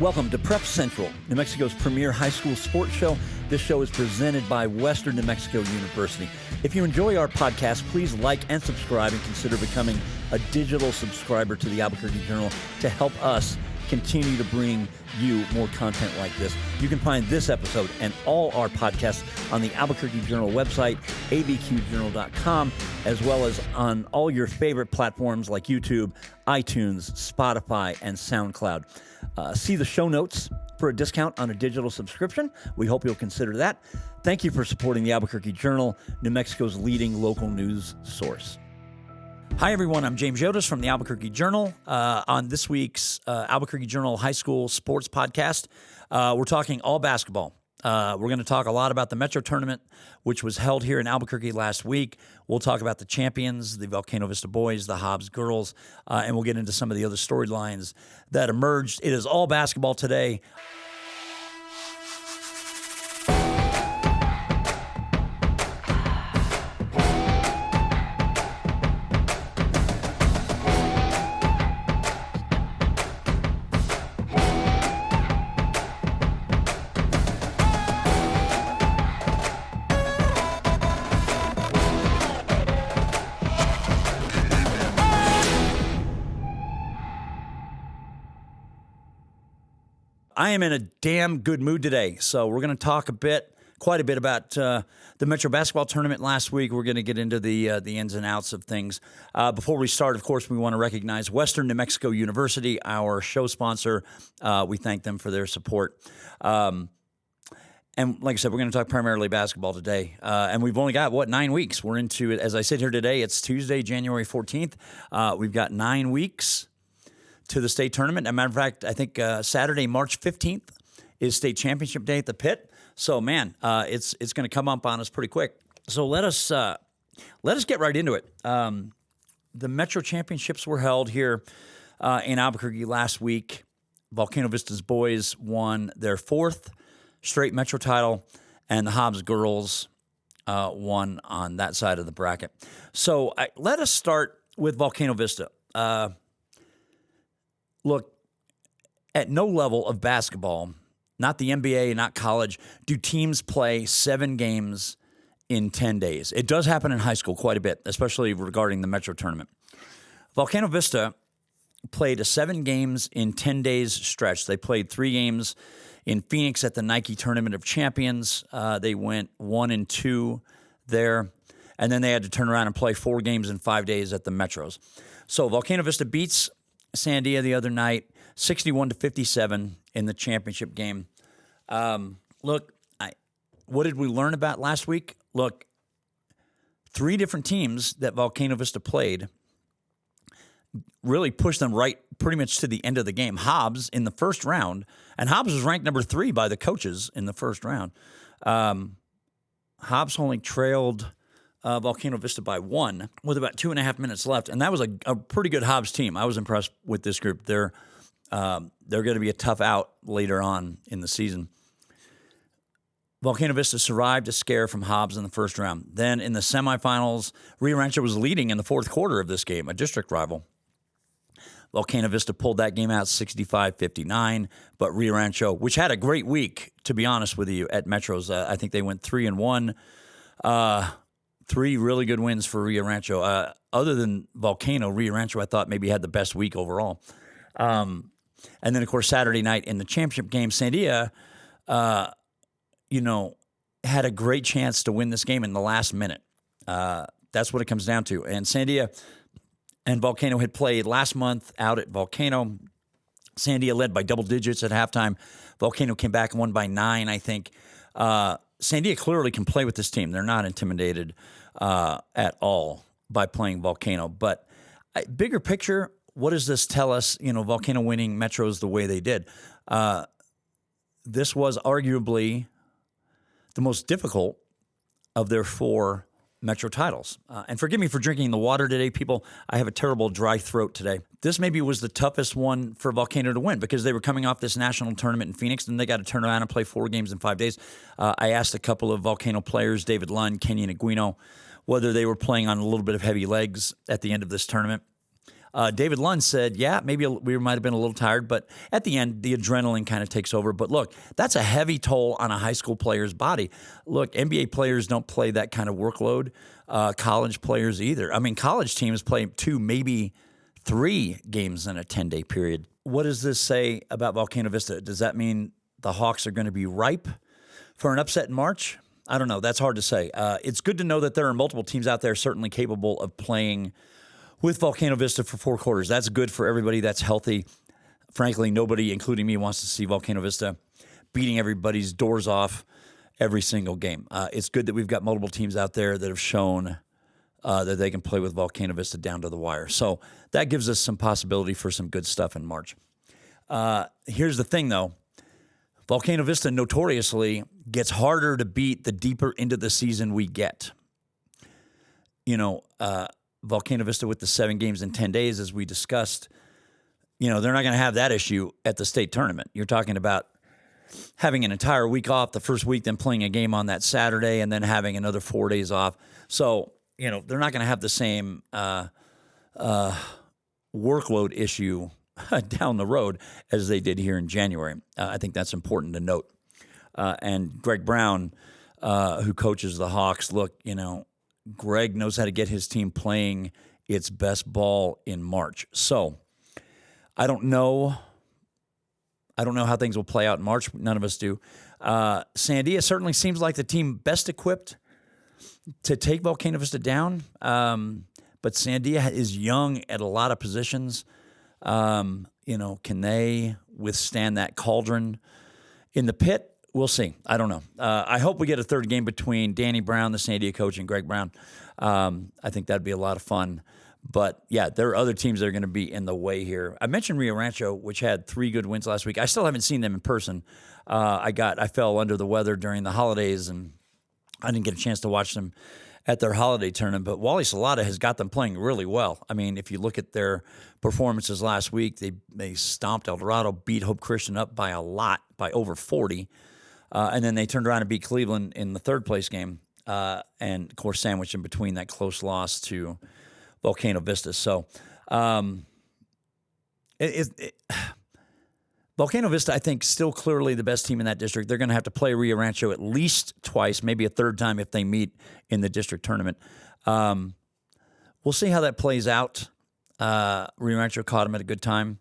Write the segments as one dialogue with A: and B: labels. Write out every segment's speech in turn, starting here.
A: Welcome to Prep Central, New Mexico's premier high school sports show. This show is presented by Western New Mexico University. If you enjoy our podcast, please like and subscribe and consider becoming a digital subscriber to the Albuquerque Journal to help us continue to bring you more content like this. You can find this episode and all our podcasts on the Albuquerque Journal website, abqjournal.com, as well as on all your favorite platforms like YouTube, iTunes, Spotify, and SoundCloud. See the show notes for a discount on a digital subscription. We hope you'll consider that. Thank you for supporting the Albuquerque Journal, New Mexico's leading local news source. Hi, everyone. I'm James Yodice from the Albuquerque Journal. On this week's Albuquerque Journal High School Sports Podcast, we're talking all basketball. We're going to talk a lot about the Metro Tournament, which was held here in Albuquerque last week. We'll talk about the champions, the Volcano Vista boys, the Hobbs girls, and we'll get into some of the other storylines that emerged. It is all basketball today. I am in a damn good mood today, so we're going to talk quite a bit about the Metro Basketball Tournament last week. We're going to get into the ins and outs of things. Before we start, of course, we want to recognize Western New Mexico University, our show sponsor. We thank them for their support. And like I said, we're going to talk primarily basketball today. And we've only got, 9 weeks? We're into it. As I sit here today, it's Tuesday, January 14th. We've got 9 weeks to the state tournament. As a matter of fact, I think Saturday, March 15th is state championship day at the Pit. So, man, it's going to come up on us pretty quick. So let us get right into it. The Metro Championships were held here in Albuquerque last week. Volcano Vista's boys won their 4th straight Metro title, and the Hobbs girls won on that side of the bracket. So let us start with Volcano Vista. Look, at no level of basketball, not the NBA, not college, do teams play 7 games in 10 days. It does happen in high school quite a bit, especially regarding the Metro Tournament. Volcano Vista played a 7 games in 10 days stretch. They played 3 games in Phoenix at the Nike Tournament of Champions. They went 1-2 there, and then they had to turn around and play 4 games in 5 days at the Metros. So Volcano Vista beats Sandia the other night, 61-57 in the championship game. Look, what did we learn about last week? Look, 3 different teams that Volcano Vista played really pushed them right pretty much to the end of the game. Hobbs in the first round, and Hobbs was ranked number 3 by the coaches in the first round. Hobbs only trailed Volcano Vista by 1 with about 2.5 minutes left, and that was a pretty good Hobbs team. I was impressed with this group. They're going to be a tough out later on in the season. Volcano Vista survived a scare from Hobbs in the first round. Then in the semifinals, Rio Rancho was leading in the 4th quarter of this game, a district rival. Volcano Vista pulled that game out 65-59, but Rio Rancho, which had a great week, to be honest with you, at Metros, I think they went 3-1. 3 really good wins for Rio Rancho. Other than Volcano, Rio Rancho, I thought maybe had the best week overall. And then, of course, Saturday night in the championship game, Sandia, had a great chance to win this game in the last minute. That's what it comes down to. And Sandia and Volcano had played last month out at Volcano. Sandia led by double digits at halftime. Volcano came back and won by 9, I think. Sandia clearly can play with this team. They're not intimidated at all by playing Volcano. But bigger picture, what does this tell us? Volcano winning Metros the way they did. This was arguably the most difficult of their 4 Metro titles. And forgive me for drinking the water today, people. I have a terrible dry throat today. This maybe was the toughest one for Volcano to win because they were coming off this national tournament in Phoenix, and they got to turn around and play 4 games in 5 days. I asked a couple of Volcano players, David Lund, Kenyon Aguino, whether they were playing on a little bit of heavy legs at the end of this tournament. David Lund said, yeah, maybe we might have been a little tired, but at the end, the adrenaline kind of takes over. But look, that's a heavy toll on a high school player's body. Look, NBA players don't play that kind of workload. College players either. I mean, college teams play 2, maybe 3 games in a 10-day period. What does this say about Volcano Vista? Does that mean the Hawks are going to be ripe for an upset in March? I don't know. That's hard to say. It's good to know that there are multiple teams out there certainly capable of playing with Volcano Vista for 4 quarters. That's good for everybody. That's healthy. Frankly, nobody, including me, wants to see Volcano Vista beating everybody's doors off every single game. It's good that we've got multiple teams out there that have shown that they can play with Volcano Vista down to the wire. So that gives us some possibility for some good stuff in March. Here's the thing, though. Volcano Vista notoriously gets harder to beat the deeper into the season we get. Volcano Vista with the 7 games in 10 days, as we discussed, they're not going to have that issue at the state tournament. You're talking about having an entire week off the first week, then playing a game on that Saturday, and then having another 4 days off. So, they're not going to have the same workload issue down the road as they did here in January. I think that's important to note. And Greg Brown, who coaches the Hawks, look, Greg knows how to get his team playing its best ball in March. So I don't know how things will play out in March. None of us do. Sandia certainly seems like the team best equipped to take Volcano Vista down. But Sandia is young at a lot of positions. Can they withstand that cauldron in the pit? We'll see. I don't know. I hope we get a third game between Danny Brown, the Sandia coach, and Greg Brown. I think that'd be a lot of fun. But, yeah, there are other teams that are going to be in the way here. I mentioned Rio Rancho, which had 3 good wins last week. I still haven't seen them in person. I fell under the weather during the holidays, and I didn't get a chance to watch them at their holiday tournament. But Wally Salata has got them playing really well. I mean, if you look at their performances last week, they stomped El Dorado, beat Hope Christian up by a lot, by over 40. And then they turned around and beat Cleveland in the third-place game, and, of course, sandwiched in between that close loss to Volcano Vista. So Volcano Vista, I think, still clearly the best team in that district. They're going to have to play Rio Rancho at least twice, maybe a third time if they meet in the district tournament. We'll see how that plays out. Rio Rancho caught them at a good time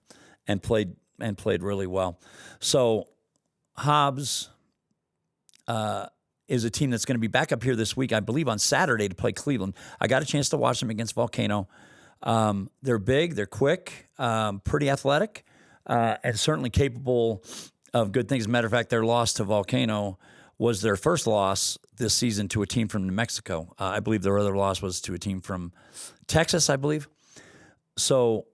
A: and played really well. So Hobbs is a team that's going to be back up here this week, I believe, on Saturday to play Cleveland. I got a chance to watch them against Volcano. They're big, they're quick, pretty athletic, and certainly capable of good things. As a matter of fact, their loss to Volcano was their first loss this season to a team from New Mexico. I believe their other loss was to a team from Texas, I believe. So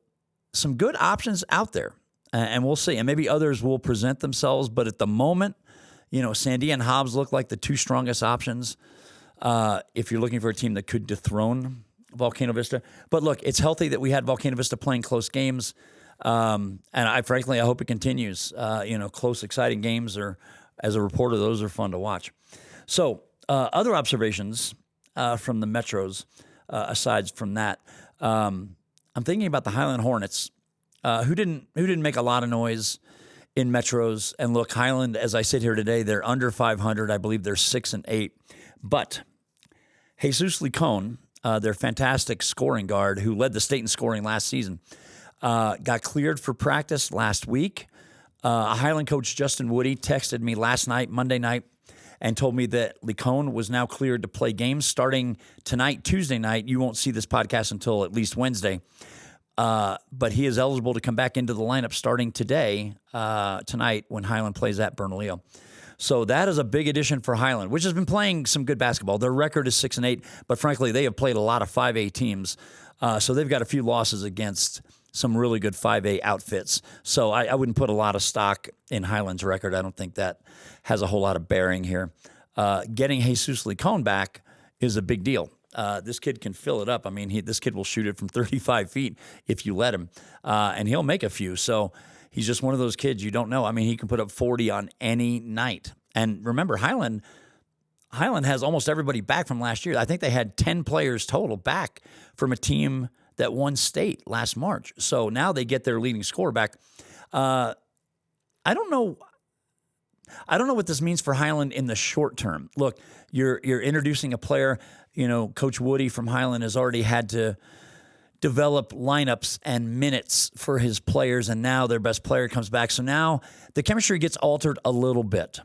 A: some good options out there, and we'll see. And maybe others will present themselves, but at the moment, Sandia and Hobbs look like the 2 strongest options if you're looking for a team that could dethrone Volcano Vista. But look, it's healthy that we had Volcano Vista playing close games, and I hope it continues. Close, exciting games are, as a reporter, those are fun to watch. So other observations from the Metros, aside from that, I'm thinking about the Highland Hornets, who didn't make a lot of noise in Metros. And look, Highland, as I sit here today, they're under 500. I believe they're 6-8. But Jesus Licon, their fantastic scoring guard, who led the state in scoring last season, got cleared for practice last week. Highland coach Justin Woody texted me last night, Monday night, and told me that Licon was now cleared to play games starting tonight, Tuesday night. You won't see this podcast until at least Wednesday. But he is eligible to come back into the lineup starting tonight, when Highland plays at Bernalillo. So that is a big addition for Highland, which has been playing some good basketball. Their record is 6-8, but frankly, they have played a lot of 5A teams. So they've got a few losses against some really good 5A outfits. So I wouldn't put a lot of stock in Highland's record. I don't think that has a whole lot of bearing here. Getting Jesus Licon back is a big deal. This kid can fill it up. I mean, this kid will shoot it from 35 feet if you let him, and he'll make a few. So he's just one of those kids you don't know. I mean, he can put up 40 on any night. And remember, Highland has almost everybody back from last year. I think they had 10 players total back from a team that won state last March. So now they get their leading scorer back. I don't know what this means for Highland in the short term. Look, you're introducing a player. Coach Woody from Highland has already had to develop lineups and minutes for his players, and now their best player comes back. So now the chemistry gets altered a little bit,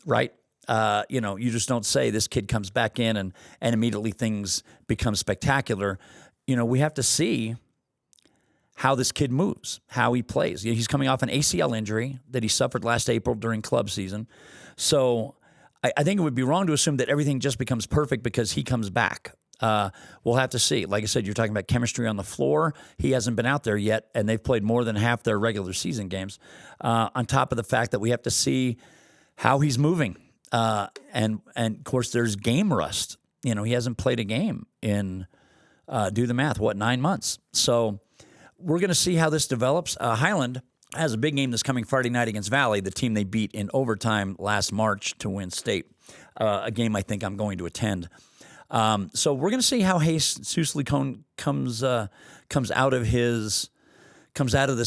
A: right? You just don't say this kid comes back in and immediately things become spectacular. We have to see how this kid moves, how he plays. He's coming off an ACL injury that he suffered last April during club season. So I think it would be wrong to assume that everything just becomes perfect because he comes back. We'll have to see. Like I said, you're talking about chemistry on the floor. He hasn't been out there yet, and they've played more than half their regular season games. On top of the fact that we have to see how he's moving. And of course, there's game rust. He hasn't played a game in, do the math, 9 months. So we're going to see how this develops. Highland has a big game this coming Friday night against Valley, the team they beat in overtime last March to win state, a game I think I'm going to attend. So we're going to see how Jesus Licon comes out of this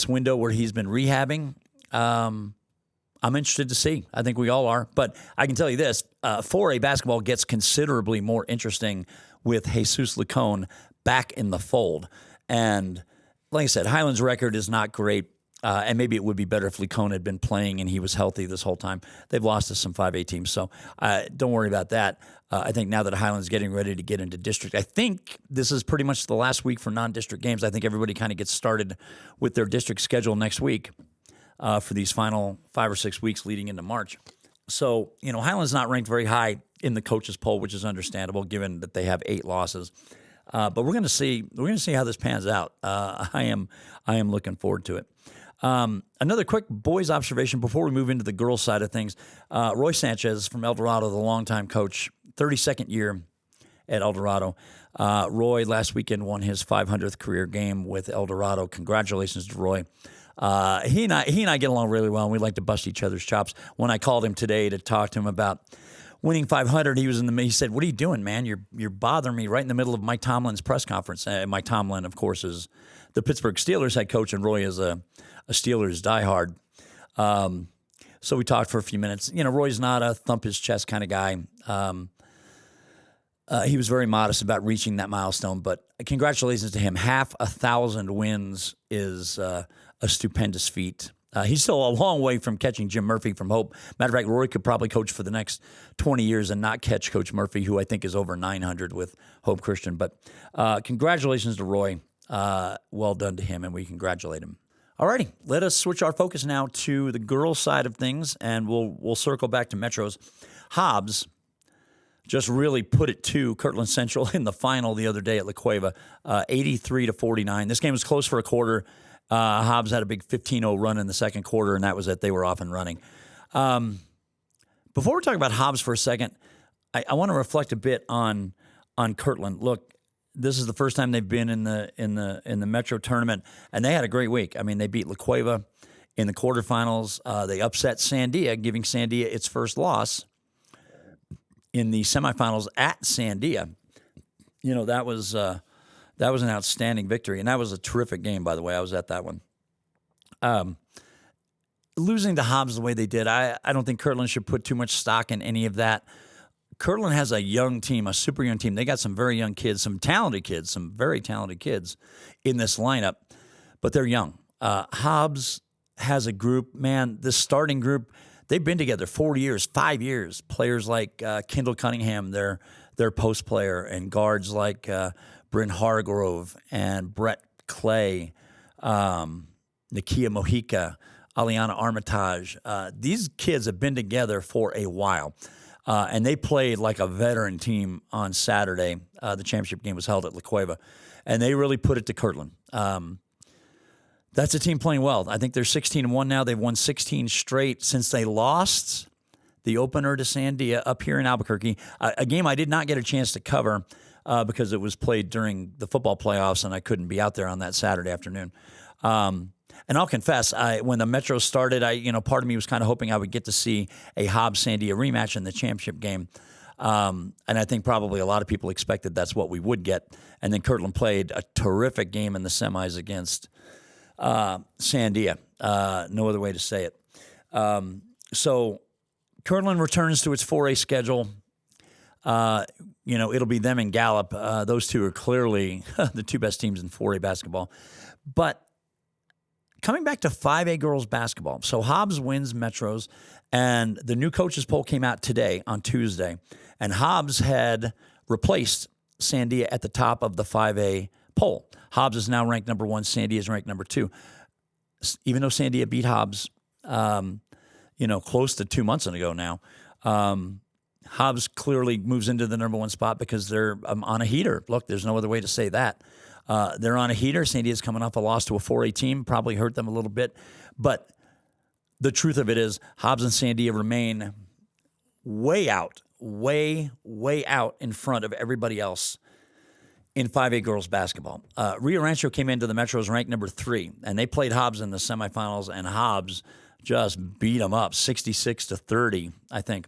A: window where he's been rehabbing. I'm interested to see. I think we all are. But I can tell you this, 4A basketball gets considerably more interesting with Jesus Licon back in the fold. And like I said, Highland's record is not great. And maybe it would be better if Licon had been playing and he was healthy this whole time. They've lost to some 5A teams, so don't worry about that. I think now that Highland's getting ready to get into district, I think this is pretty much the last week for non-district games. I think everybody kind of gets started with their district schedule next week for these final 5 or 6 weeks leading into March. So, Highland's not ranked very high in the coaches poll, which is understandable given that they have 8 losses. But we're going to see how this pans out. I am looking forward to it. Another quick boys observation before we move into the girls side of things. Roy Sanchez from El Dorado, the longtime coach, 32nd year at El Dorado. Roy last weekend won his 500th career game with El Dorado. Congratulations to Roy. He and I get along really well, and we like to bust each other's chops. When I called him today to talk to him about winning 500, he said, "What are you doing, man? You're bothering me right in the middle of Mike Tomlin's press conference." Mike Tomlin, of course, is the Pittsburgh Steelers head coach, and Roy is a Steelers diehard. So we talked for a few minutes. Roy's not a thump his chest kind of guy. He was very modest about reaching that milestone, but congratulations to him. 1,000 wins is a stupendous feat. He's still a long way from catching Jim Murphy from Hope. Matter of fact, Roy could probably coach for the next 20 years and not catch Coach Murphy, who I think is over 900 with Hope Christian. But congratulations to Roy. Well done to him, and we congratulate him. All righty, let us switch our focus now to the girls' side of things, and we'll circle back to Metros. Hobbs just really put it to Kirtland Central in the final the other day at La Cueva, 83-49. This game was close for a quarter. Hobbs had a big 15-0 run in the second quarter, and that was it. They were off and running. Before we talk about Hobbs for a second, I want to reflect a bit on Kirtland. Look, this is the first time they've been in the Metro tournament, and they had a great week. I mean, they beat La Cueva in the quarterfinals. They upset Sandia, giving Sandia its first loss in the semifinals at Sandia. That was an outstanding victory, and that was a terrific game, by the way. I was at that one. Losing to Hobbs the way they did, I don't think Kirtland should put too much stock in any of that. Kirtland has a young team, a super young team. They got some very young kids, some talented kids, some very talented kids in this lineup, but they're young. Hobbs has a group, man, this starting group, they've been together 4 years, 5 years. Players like Kendall Cunningham, their post player, and guards like Bryn Hargrove and Brett Clay, Nakia Mojica, Aliana Armitage. These kids have been together for a while. And they played like a veteran team on Saturday. The championship game was held at La Cueva, and they really put it to Kirtland. That's a team playing well. I think they're 16-1 now. They've won 16 straight since they lost the opener to Sandia up here in Albuquerque, a game I did not get a chance to cover because it was played during the football playoffs, and I couldn't be out there on that Saturday afternoon. And I'll confess, when the Metro started, part of me was kind of hoping I would get to see a Hobbs-Sandia rematch in the championship game. And I think probably a lot of people expected that's what we would get. And then Kirtland played a terrific game in the semis against Sandia. No other way to say it. So Kirtland returns to its 4A schedule. It'll be them and Gallup. Those two are clearly the two best teams in 4A basketball. But coming back to 5A girls basketball, so Hobbs wins Metros, and the new coaches poll came out today on Tuesday, and Hobbs had replaced Sandia at the top of the 5A poll. Hobbs is now ranked number 1. Sandia is ranked number 2. Even though Sandia beat Hobbs, close to 2 months ago now, Hobbs clearly moves into the number 1 spot because they're on a heater. Look, there's no other way to say that. They're on a heater. Sandia's coming off a loss to a 4A team, probably hurt them a little bit. But the truth of it is Hobbs and Sandia remain way out in front of everybody else in 5A girls basketball. Rio Rancho came into the Metros ranked number 3, and they played Hobbs in the semifinals, and Hobbs just beat them up 66-30, I think.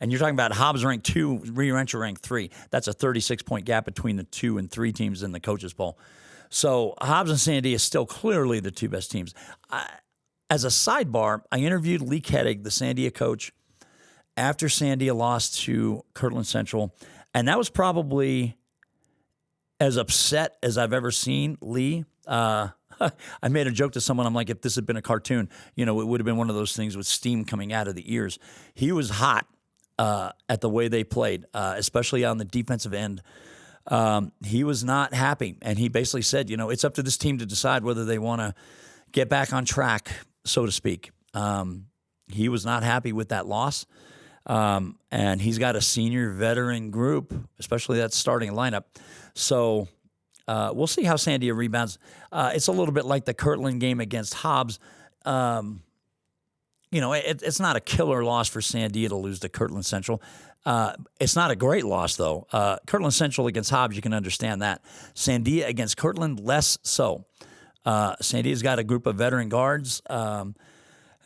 A: And you're talking about Hobbs ranked 2, Rio Rancho ranked 3. That's a 36-point gap between the 2 and 3 teams in the coaches' poll. So Hobbs and Sandia is still clearly the 2 best teams. As a sidebar, I interviewed Lee Kettig, the Sandia coach, after Sandia lost to Kirtland Central, and that was probably as upset as I've ever seen Lee. I made a joke to someone. I'm like, if this had been a cartoon, it would have been one of those things with steam coming out of the ears. He was hot at the way they played, especially on the defensive end. He was not happy, and he basically said, it's up to this team to decide whether they want to get back on track, so to speak. He was not happy with that loss, and he's got a senior veteran group, especially that starting lineup. So we'll see how Sandia rebounds. It's a little bit like the Kirtland game against Hobbs. It's not a killer loss for Sandia to lose to Kirtland Central. It's not a great loss, though. Kirtland Central against Hobbs, you can understand that. Sandia against Kirtland, less so. Sandia's got a group of veteran guards. And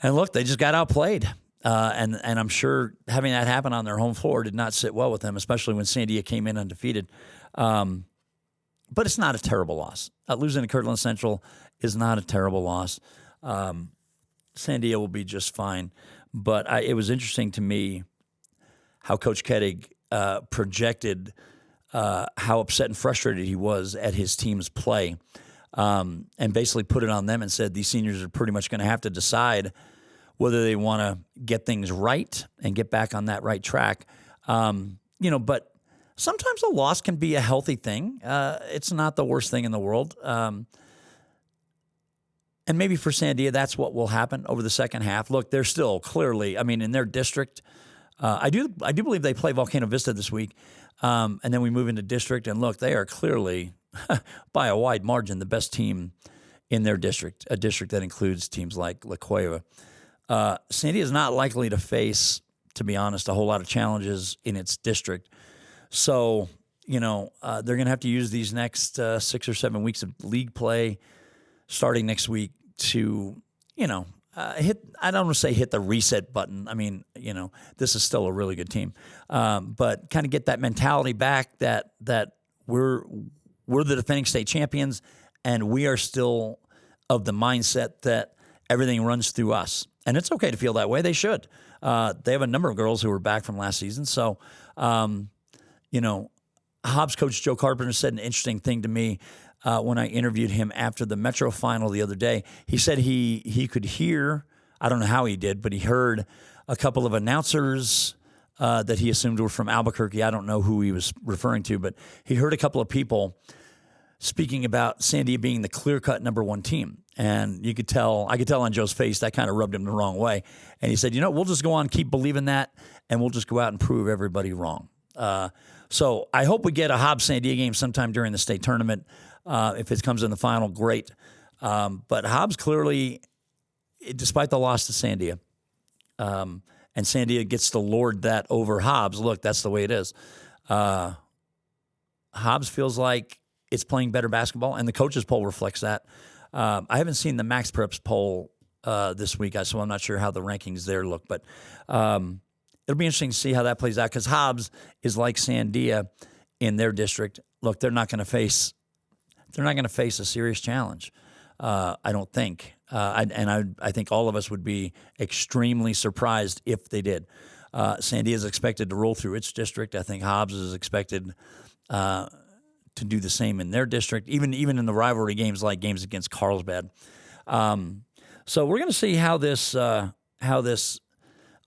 A: look, they just got outplayed. And I'm sure having that happen on their home floor did not sit well with them, especially when Sandia came in undefeated. But it's not a terrible loss. Losing to Kirtland Central is not a terrible loss. Sandia will be just fine. But it was interesting to me how Coach Kettig projected how upset and frustrated he was at his team's play, and basically put it on them and said these seniors are pretty much going to have to decide whether they want to get things right and get back on that right track. But sometimes a loss can be a healthy thing. It's not the worst thing in the world. And maybe for Sandia, that's what will happen over the second half. Look, they're still clearly, in their district, I do believe they play Volcano Vista this week, and then we move into district. And look, they are clearly, by a wide margin, the best team in their district, a district that includes teams like La Cueva. Sandia is not likely to face, to be honest, a whole lot of challenges in its district. So, they're going to have to use these next 6 or 7 weeks of league play starting next week to, hit, I don't want to say hit the reset button. This is still a really good team. But kind of get that mentality back that we're the defending state champions, and we are still of the mindset that everything runs through us. And it's okay to feel that way. They should. They have a number of girls who were back from last season. So, Hobbs coach Joe Carpenter said an interesting thing to me when I interviewed him after the Metro final the other day. He said he could hear, I don't know how he did, but he heard a couple of announcers that he assumed were from Albuquerque. I don't know who he was referring to, but he heard a couple of people speaking about Sandia being the clear-cut number 1 team. And I could tell on Joe's face that kind of rubbed him the wrong way. And he said, we'll just go on, keep believing that, and we'll just go out and prove everybody wrong. So I hope we get a Hobbs-Sandia game sometime during the state tournament. If it comes in the final, great. But Hobbs clearly, despite the loss to Sandia, and Sandia gets to lord that over Hobbs, look, that's the way it is. Hobbs feels like it's playing better basketball, and the coaches' poll reflects that. I haven't seen the Max Preps poll this week, so I'm not sure how the rankings there look. But it'll be interesting to see how that plays out because Hobbs is like Sandia in their district. Look, they're not going to face a serious challenge. I don't think. I think all of us would be extremely surprised if they did. Sandia is expected to roll through its district. I think Hobbs is expected to do the same in their district, even in the rivalry games like games against Carlsbad. So we're going to see how this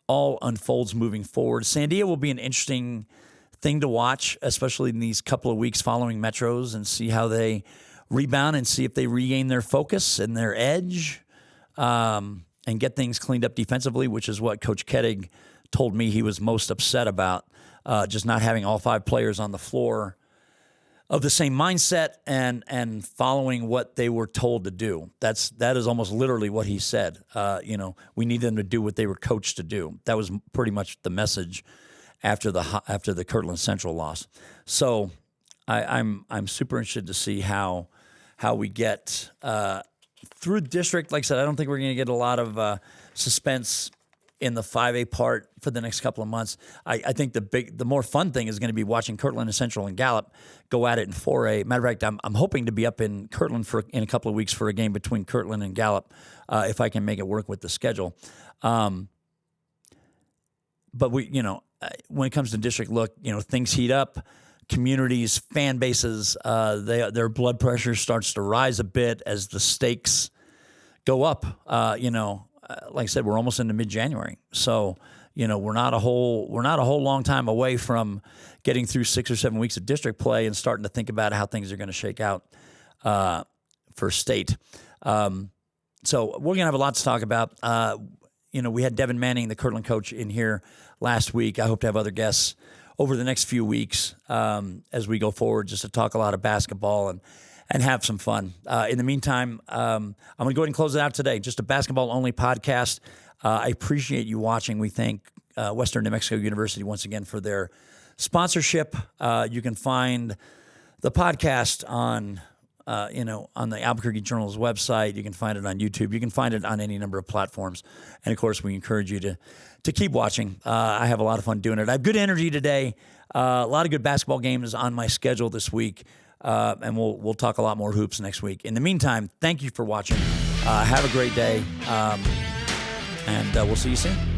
A: all unfolds moving forward. Sandia will be an interesting thing to watch, especially in these couple of weeks following Metros, and see how they rebound and see if they regain their focus and their edge and get things cleaned up defensively, which is what Coach Kettig told me he was most upset about, just not having all 5 players on the floor of the same mindset and following what they were told to do. That is almost literally what he said. We need them to do what they were coached to do. That was pretty much the message after the Kirtland Central loss. So I'm super interested to see how we get through district. Like I said, I don't think we're going to get a lot of suspense in the 5A part for the next couple of months. I think the more fun thing is going to be watching Kirtland and Central and Gallup go at it in 4A. Matter of fact, I'm hoping to be up in Kirtland in a couple of weeks for a game between Kirtland and Gallup, if I can make it work with the schedule. But when it comes to district, look, things heat up. Communities, fan bases, their blood pressure starts to rise a bit as the stakes go up. Like I said, we're almost into mid-January, so we're not a whole long time away from getting through 6 or 7 weeks of district play and starting to think about how things are going to shake out for state. So we're gonna have a lot to talk about. We had Devin Manning, the Kirtland coach, in here last week. I hope to have other guests over the next few weeks as we go forward, just to talk a lot of basketball and have some fun. In the meantime, I'm going to go ahead and close it out today. Just a basketball-only podcast. I appreciate you watching. We thank Western New Mexico University once again for their sponsorship. You can find the podcast on the Albuquerque Journal's website. You can find it on YouTube. You can find it on any number of platforms. And, of course, we encourage you to keep watching. I have a lot of fun doing it. I have good energy today. A lot of good basketball games on my schedule this week. And we'll talk a lot more hoops next week. In the meantime, thank you for watching. Have a great day, and we'll see you soon.